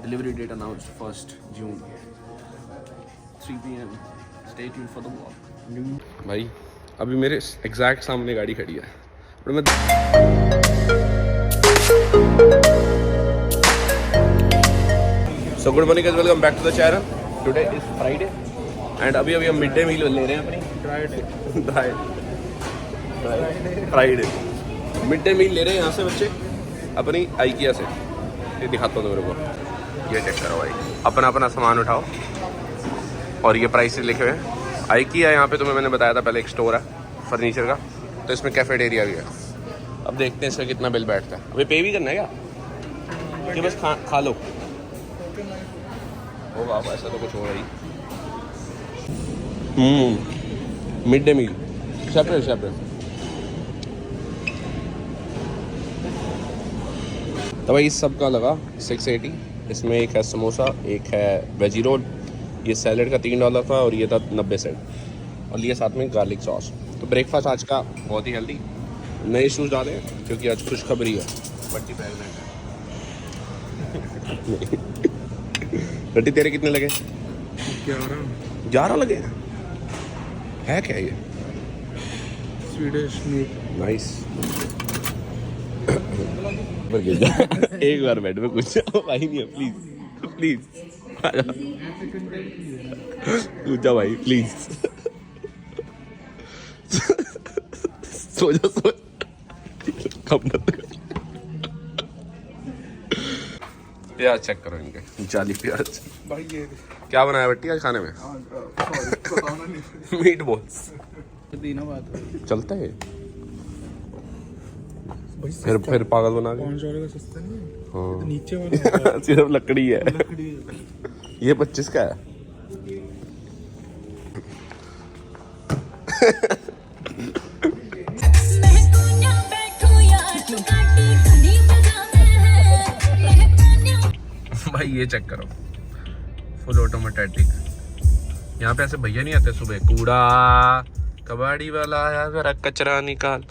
Delivery date announced 1st June, 3 p.m. Stay tuned for the vlog. भाई अभी मेरे exact सामने गाड़ी खड़ी है और मैं So good morning guys, welcome back to the channel. Today is Friday and अभी हम मिड डे मील ले रहे हैं अपनी फ्राइडे मिड डे मील ले रहे हैं यहाँ से बच्चे अपनी आइकिया से। ये दिखाता हूँ मेरे को, ये चेक करो भाई, अपना अपना सामान उठाओ और ये प्राइस लिखे हुए हैं। आइकिया यहाँ पे तुम्हें मैंने बताया था पहले एक स्टोर है फर्नीचर का, तो इसमें कैफेटेरिया भी है। अब देखते हैं इसका कितना बिल बैठता है। अभी पे भी करना है क्या कि बस खा लो? ओ वाह, ऐसा तो कुछ हो रही। Mid day meal separate. तो भाई इस सब का लगा 680। इसमें एक है समोसा, एक है वेजी रोल, ये सैलड का $3 था और ये था 90 सेंट, और लिए साथ में गार्लिक सॉस। तो ब्रेकफास्ट आज का बहुत ही हेल्दी। नए शूज़ डाले हैं क्योंकि आज खुशखबरी है, बट्टी प्रेगनेंट है। बट्टी तेरे कितने लगे? 11 लगे है क्या ये? Swedish meat. नाइस। एक बार बैठ में कुछ भाई नहीं है, प्लीज पूछ जा भाई प्लीज। सो जा कम मत कर। प्याज चेक करो इनके, जाली प्याज भाई। ये क्या बनाया बट्टी आज खाने में? Meat balls. दीना बात चलता है फिर पागल बना के। 5 वाले का सस्ता नहीं है। हाँ। तो नीचे वाला सिर्फ लकड़ी है। लकड़ी ये 25 का है। भाई ये चेक करो, फुल ऑटोमेटिक। यहाँ पे ऐसे भैया नहीं आते सुबह, कूड़ा कबाड़ी वाला आया जरा कचरा निकाल।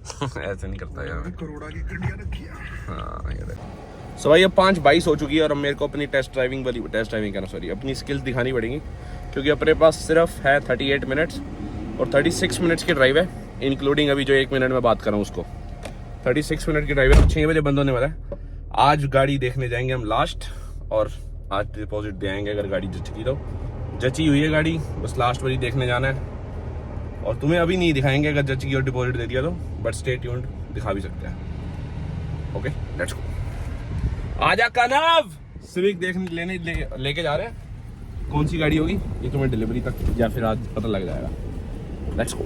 ऐसे नहीं करता यार। करोड़ा की कड़ियां रखी है। हाँ ये देखो। सो भाई अब 5:22 हो चुकी है और अब मेरे को अपनी टेस्ट ड्राइविंग कहना सॉरी अपनी स्किल्स दिखानी पड़ेंगी, क्योंकि अपने पास सिर्फ है 38 मिनट्स और 36 मिनट्स की ड्राइव है, इंक्लूडिंग अभी जो 1 मिनट में बात कर रहा हूँ उसको। 36 मिनट की ड्राइव है, 6 बजे बंद होने वाला है। आज गाड़ी देखने जाएंगे हम लास्ट, और आज डिपॉजिट दे आएंगे अगर गाड़ी जची तो। जची हुई है गाड़ी, बस लास्ट वाली देखने जाना है, और तुम्हें अभी नहीं दिखाएंगे अगर जची और डिपॉजिट दे दिया तो, बट स्टे ट्यून्ड, दिखा भी सकते हैं। Okay let's go. आजा कनव, सिविक देखने लेके जा रहे हैं। कौन सी गाड़ी होगी ये तुम्हें डिलीवरी तक या फिर आज पता लग जाएगा। Let's go.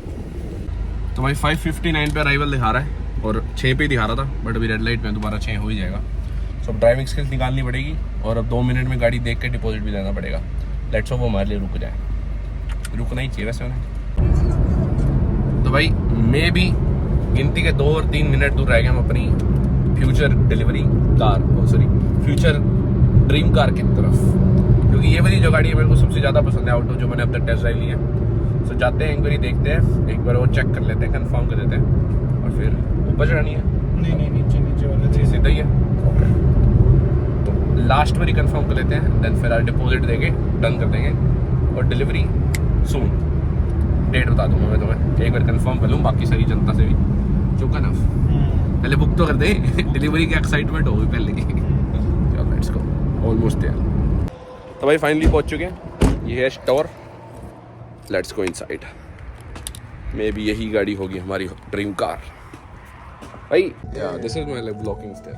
तो भाई 5:59 पे अराइवल दिखा रहा है और 6 पे ही दिखा रहा था, बट अभी रेड लाइट में दोबारा 6 हो ही जाएगा। सो ड्राइविंग स्किल्स निकालनी पड़ेगी और अब 2 मिनट में गाड़ी देख के डिपॉजिट भी देना पड़ेगा। लेट्स होप वो हमारे लिए रुक जाए। रुकना ही चाहिए वैसे उन्हें। तो भाई मे भी गिनती के 2 और 3 मिनट दूर रह गए हम अपनी future delivery car, future dream car की तरफ, क्योंकि ये वाली जो गाड़ी है मेरे को सबसे ज़्यादा पसंद है आउटो, जो मैंने अब तक टेस्ट ड्राइव ली है। सो जाते हैं एक बार देखते हैं, एक बार वो चेक कर लेते हैं, कंफर्म कर देते हैं, और फिर ऊपर चढ़नी है। नहीं नीचे वाला जी सीधा ही है। ओके तो लास्ट बारी कंफर्म कर लेते हैं, देन फिर डिपॉजिट देके डन कर देंगे, और डिलीवरी सून। डेट बता दूंगा मैं तुम्हें, एक बार कंफर्म कर लूँ बाकी सारी जनता से भी। चुका ना, पहले बुक तो कर दे, डिलीवरी की एक्साइटमेंट होगी पहले की। चलो लेट्स गो, ऑलमोस्ट देयर। तो भाई फाइनली पहुंच चुके हैं, ये है store. Let's go inside. May be यही गाड़ी होगी हमारी ड्रीम कार भाई। या this is my blocking step.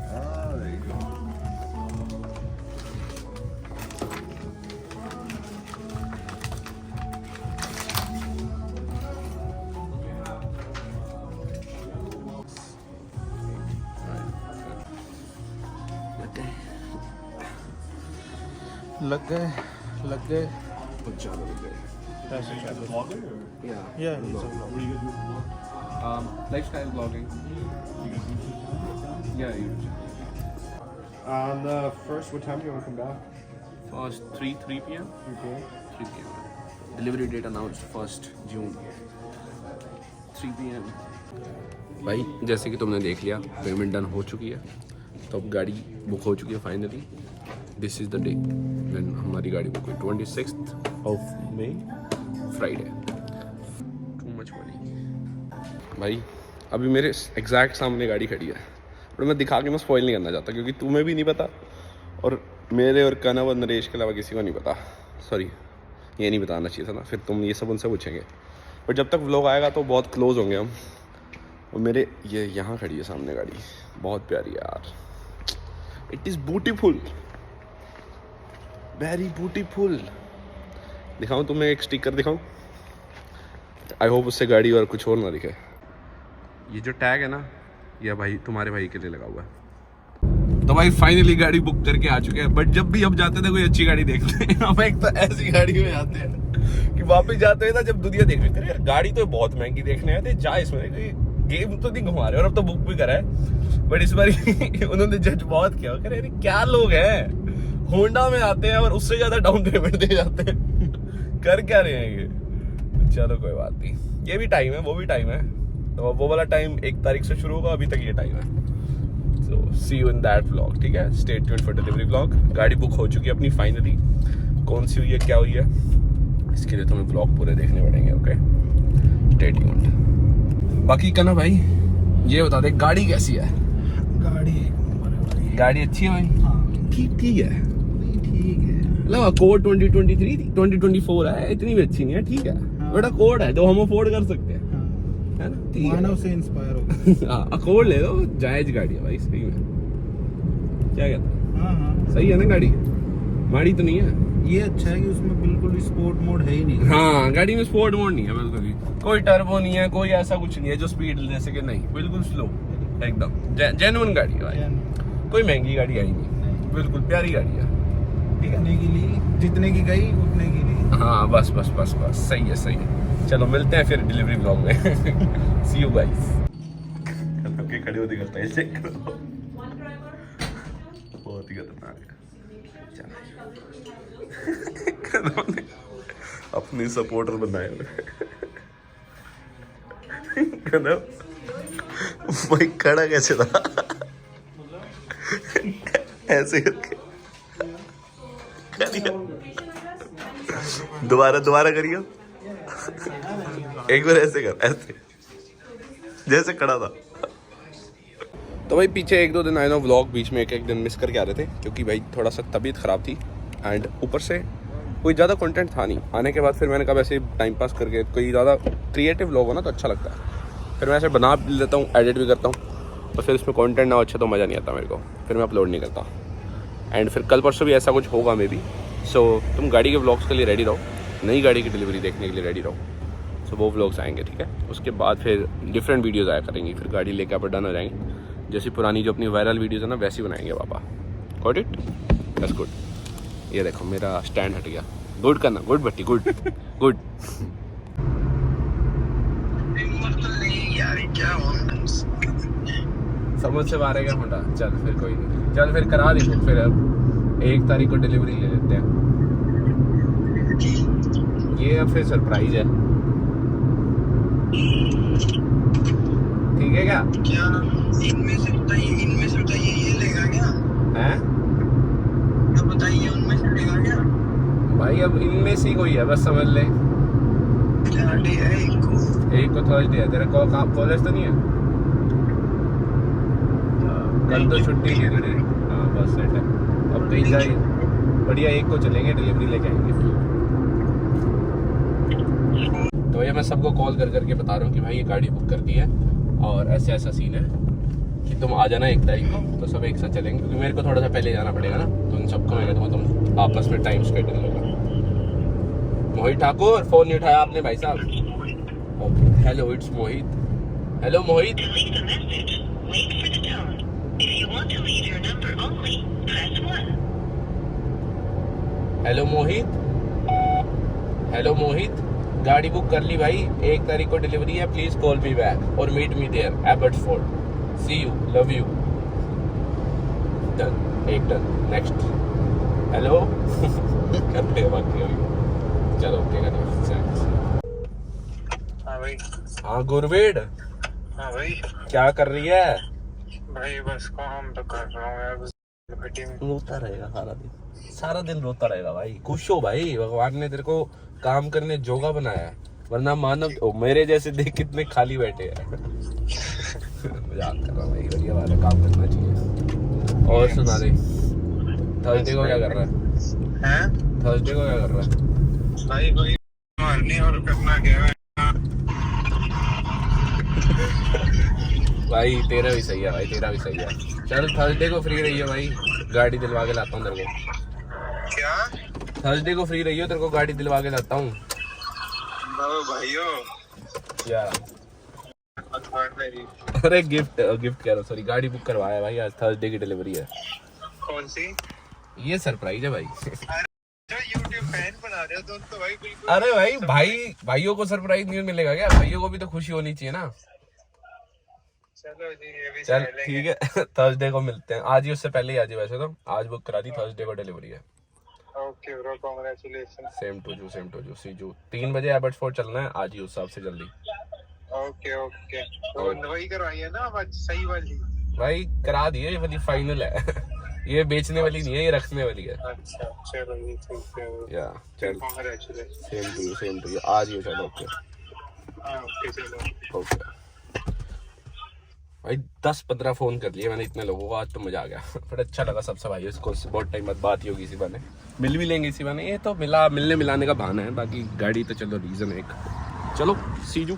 लग गए कुछ ज़्यादा लग गए। Yeah. Lifestyle vlogging. Yeah. On the first, what time do you want to come back? First 3 p.m. Okay. 3 p.m. Delivery date announced 1st June, 3 p.m. भाई जैसे कि तुमने देख लिया पेमेंट डन हो चुकी है, तो अब गाड़ी बुक हो चुकी है finally. This is the day when हमारी गाड़ी बुक हुई 26 मई फ्राइडे। टू मच मनी भाई। अभी मेरे एग्जैक्ट सामने गाड़ी खड़ी है और मैं दिखा के मैं स्पॉइल नहीं करना चाहता क्योंकि तुम्हें भी नहीं पता और मेरे और कनव और नरेश के अलावा किसी को नहीं पता। सॉरी, ये नहीं बताना चाहिए था ना, फिर तुम ये सब उनसे पूछेंगे। बट जब तक व्लॉग आएगा तो बहुत क्लोज होंगे हम। और मेरे ये यहाँ खड़ी है सामने गाड़ी, बहुत प्यारी है यार। It is beautiful, very beautiful. दिखाऊं तुम्हें एक स्टिकर दिखाऊं? आई होप उससे गाड़ी और कुछ और ना दिखे। ये जो टैग है ना, ये भाई तुम्हारे भाई के लिए लगा हुआ है। तो भाई फाइनली गाड़ी बुक करके आ चुके हैं। बट जब भी हम जाते थे कोई अच्छी गाड़ी देखते हैं हम एक तो ऐसी गाड़ी में जाते हैं कि वापस जाते हैं ना जब दुनिया देख रही है यार गाड़ी तो बहुत महंगी देखने आए थे, जा इसमें गेम तो नहीं घुमा रहे और अब तो बुक भी करा है। बट इस बार उन्होंने जज बहुत किया, कह रहे क्या लोग हैं, होंडा में आते हैं और उससे ज्यादा डाउन पेमेंट दे जाते हैं कर क्या रहे हैं ये। चलो कोई बात नहीं, ये भी टाइम है वो भी टाइम है। तो वो वाला टाइम 1 तारीख से शुरू होगा, अभी तक ये टाइम है। सो सी यू इन दैट व्लॉग, ठीक है। Stay tuned for delivery vlog. गाड़ी बुक हो चुकी है अपनी फाइनली। कौन सी हुई है क्या हुई है इसके लिए तुम्हें व्लॉग पूरे देखने पड़ेंगे। Okay, stay tuned. बाकी का ना भाई ये बता दे गाड़ी कैसी है? गाड़ी एक नंबर है भाई। गाड़ी अच्छी है भाई? हाँ ठीक है, ठीक है। मतलब अकॉर्ड 2024 है, इतनी भी अच्छी नहीं है, ठीक है। बट अकॉर्ड है जो हम अफोर्ड कर सकते हैं, है ना? मानव से इंस्पायर हो गया। हाँ अकॉर्ड ले लो, जायज गाड़ी है भाई सही में। क्या कहता है? हाँ सही है ना गाड़ी, माड़ी तो नहीं है। ये अच्छा है कि उसमें बिल्कुल भी स्पोर्ट मोड है ही नहीं। हाँ गाड़ी में स्पोर्ट मोड नहीं है बिल्कुल भी, कोई टर्बो नहीं है, कोई ऐसा कुछ नहीं है जो स्पीड ले सके, नहीं बिल्कुल स्लो एकदम जेन्युइन गाड़ी है भाई। कोई महंगी गाड़ी आई नहीं, बिल्कुल प्यारी गाड़ी है। टिकने के लिए जितने की गई उतने की नहीं। हाँ बस बस बस बस सही है सही है। चलो मिलते हैं फिर डिलीवरी ब्लॉग में। सी यू गाइस। खड़े होते करता है चेक करो, बहुत ही खतरनाक है। अपनी सपोर्टर बनाए भाई खड़ा कैसे था ऐसे करके दोबारा करिए एक बार ऐसे कर, ऐसे जैसे खड़ा था। तो भाई पीछे 1-2 दिन आए ना व्लॉग बीच में एक दिन मिस करके आ रहे थे क्योंकि भाई थोड़ा सा तबीयत ख़राब थी एंड ऊपर से कोई ज़्यादा कंटेंट था नहीं। आने के बाद फिर मैंने कहा वैसे टाइम पास करके कोई ज़्यादा क्रिएटिव व्लॉग हो ना तो अच्छा लगता है, फिर मैं ऐसे बना लेता हूँ, एडिट भी करता हूँ और फिर उसमें कंटेंट ना अच्छा तो मज़ा नहीं आता मेरे को, फिर मैं अपलोड नहीं करता। एंड फिर कल परसों भी ऐसा कुछ होगा मे बी। सो तुम गाड़ी के व्लॉग्स के लिए रेडी रहो, नई गाड़ी की डिलीवरी देखने के लिए रेडी रहो। सो वो व्लॉग्स आएंगे, ठीक है। उसके बाद फिर डिफरेंट वीडियोज़ आया करेंगी, फिर गाड़ी लेकर आप डन हो जाएंगे। जैसी पुरानी जो अपनी वायरल वीडियोज़ है ना वैसी बनाएंगे पापा। Got it? That's good. ये देखो मेरा स्टैंड हट गया, गुड करना, गुड बट्टी, गुड गुड। समझ से बाहर है क्या होंडा? चल फिर कोई नहीं, चल फिर करा दे बुक, फिर अब 1 तारीख को डिलीवरी ले लेते हैं। ये अब फिर सरप्राइज है, ठीक है क्या? इनमें से बताइए ये लेगा क्या? हैं? तो बताइए उनमें से लेगा क्या? भाई अब इनमें से कोई है, बस समझ ले। थर्सडे है एक को थर्सडे है, तेरा कॉलेज तो नहीं है? कल तो छुट्टी थी तेरी। हाँ बस सेट है, अब तो ही बढ़िया। 1 को चलेंगे, डिलीवरी लेके आएंगे। तो ये मैं सबको कॉल कर करके बता रहा हूँ कि भाई ये गाड़ी बुक कर दी है और ऐसा ऐसा सीन है कि तुम आ जाना 1 तारीख को, तो सब एक साथ चलेंगे क्योंकि मेरे को थोड़ा सा पहले जाना पड़ेगा ना, तो उन सबको मैं कहता हूँ तुम आपस में टाइम स्केड्यूल होगा। मोहित ठाकुर, फ़ोन नहीं उठाया आपने भाई साहब? Hello it's Mohit. Hello Mohit. Hello Mohit, hello Mohit, गाड़ी बुक कर ली भाई, 1 तारीख को डिलीवरी है, प्लीज कॉल मी बैक और meet me there Abbotsford. See you, love you. Done, एक डन। नेक्स्ट। हेलो करते बाकी अभी, चलो ओके कर। हाँ भाई। हाँ गुरवेड, हाँ भाई। क्या कर रही है? भाई बस काम तो कर रहा हूँ यार, रोता रहेगा सारा दिन रोता रहेगा भाई। खुश हो भाई, भगवान ने तेरे को काम करने जोगा बनाया है, वरना मानव मेरे जैसे देख कितने खाली बैठे हैं। मजाक कर रहा हूँ भाई, बढ़िया बात है, काम करना चाहिए। और सुना दे, थर्सडे को क्या कर रहा है? थर्सडे को क्या कर रहा है भाई? कोई मारने और करना क्या है भाई? तेरा भी सही है भाई, तेरा भी सही है। चल थर्सडे को फ्री रहियो भाई, गाड़ी दिलवा के लाता हूँ तेरे को। क्या? थर्सडे को फ्री रहियो, तेरे को गाड़ी दिलवा के लाता हूँ भाइयों यार। अरे गिफ्ट कह रहा, सॉरी, गाड़ी बुक करवाया भाई, आज थर्सडे की डिलीवरी है। कौन सी? ये सरप्राइज है भाई। जो YouTube फैन बना रहे हो तुम तो भाई बिल्कुल। अरे भाइयों को सरप्राइज नहीं मिलेगा क्या? भाइयों को भी तो खुशी होनी चाहिए ना। चलो जी, ये भी चल ठीक है, थर्सडे को मिलते हैं। आज ही, उससे पहले ही आज ही, वैसे तो आज बुक करा दी, थर्सडे को डिलीवरी है। Okay bro, congratulation. Same to you Siju. 3 बजे एबर्ट्सफोर्ड चलना है आज ही, उस हिसाब से जल्दी। ओके तो वही करवाई है ना आज, सही वाली? भाई करा दिए, ये वाली फाइनल है। ये बेचने वाली नहीं है, ये रखने वाली है। अच्छा चलो जी, ठीक है या चल, कांग्रेचुलेशन। सेम टू यू आज ही। चलो ओके चलो ओके भाई। 10-15 फोन कर लिए मैंने इतने लोगों को, आज तो मजा आ गया। बट अच्छा लगा सबसे भाई, इसको बहुत टाइम बाद बात ही होगी इसी बहाने, मिल भी लेंगे इसी बहाने। ये तो मिलने मिलाने का बहाना है, बाकी गाड़ी तो चलो रीजन है एक। चलो सीजू।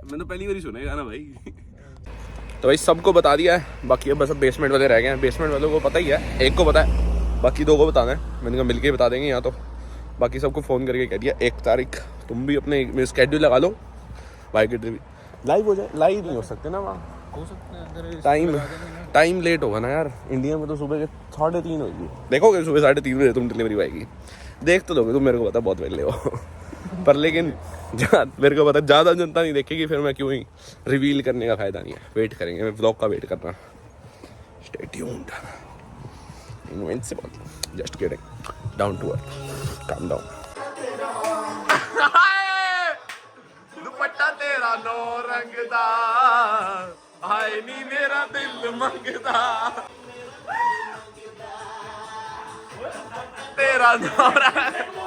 मैंने तो पहली बार ही सुना है गाना भाई। तो भाई सबको बता दिया है, बाकी अब बस अब बेसमेंट वाले रह गए हैं। बेसमेंट वालों को पता ही है, एक को पता है, बाकी 2 को बताना है। मैंने कहा मिलके बता देंगे यहाँ तो। बाकी सबको फ़ोन करके कह दिया 1 तारीख तुम भी अपने स्केड्यूल लगा लो, भाई की ट्रिप लाइव हो जाए। लाइव नहीं हो सकते ना वहाँ, हो सकते हैं अगर टाइम लेट होगा ना यार। इंडिया में तो सुबह के 3:30 होगी, देखोगे सुबह 3:30 बजे तुम डिलीवरी आएगी, देख तो लोगे तुम। मेरे को पता बहुत पहले हो पर लेकिन मेरे को पता ज़्यादा जनता नहीं देखेगी, फिर मैं क्यों ही रिवील करने का फायदा नहीं है। वेट करेंगे, मैं व्लॉग का वेट करना। Stay tuned. Invincible, just kidding, down to earth, calm down. दुपट्टा तेरा 9 रंग दा, हाय नी मेरा दिल मंगदा, तेरा 9 रंग।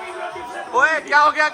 ओए क्या हो गया?